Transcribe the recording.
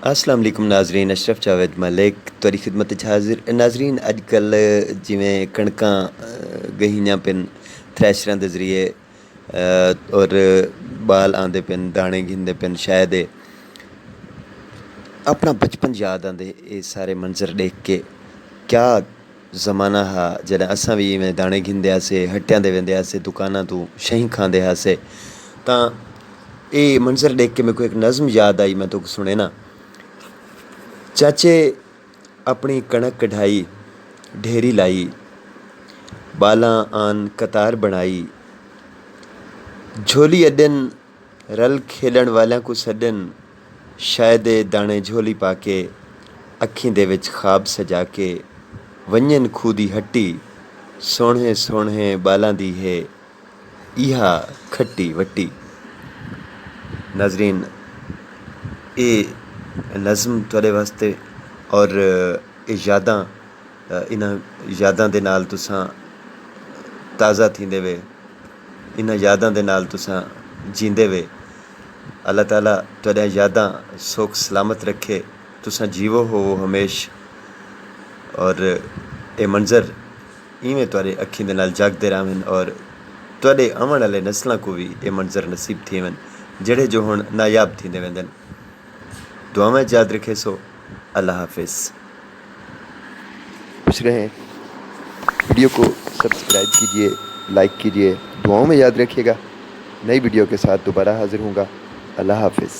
अस्सलाम वालेकुम नाजरीन, अशरफ जावेद मलिक तुहाडी खिदमत च हाज़िर। नाजरीन अजकल जिमें कणकां गहीयां पिन थ्रैशरां दे ज़रिए और बाल आंदे पिन, दाने गिनदे पिन शायद अपना बचपन याद आंदे एह् सारे मंजर देख के। क्या ज़माना हा जदों असां भी इवें दाने गिनदे आसे, हट्टियां ते वेंदे आसे, दुकानां तों शहीं खांदे आसे। तां एह् मंजर देख के मेरे को इक नज़म याद आई, मैं तुक सुनेना। चाचे अपनी कनक कढाई, ढेरी लाई, बालां आन कतार बणाई, झोली अड्डन रल खेलण वालियां को सड्डन, शायद दाणे झोली पा के, अक्खीं दे विच ख्वाब सजा के, वञन खूह दी हट्टी, सोहणे सोहणे बालां दी है इहा खट्टी वट्टी। नाजरीन एह् नज़म तुहाडे वास्ते और एह् यादां इन्हां यादां दे नाल तुसां ताज़ा थींदे वे, इन्हां यादां दे नाल तुसां जींदे वे। अल्लाह ताला तुहाडियां यादां सुख सलामत रखे, तुसां जीवो होवो हमेश और एह् मंजर इवें तुहाडे अक्खीं दे नाल जागदे रहवन और तुहाडे आवण आह्ले नस्लां को भी एह् मंजर नसीब थेवन जेह्ड़े जो हुण नायाब थींदे वेंदे न। दुआवां च याद रखे सो। अल्लाह हाफिज़। खुश रहें। वीडियो को सब्सक्राइब कीजिए, लाइक कीजिए, दुआओं में याद रखिएगा। नई वीडियो के साथ दोबारा हाज़िर होऊंगा। अल्लाह हाफिज़।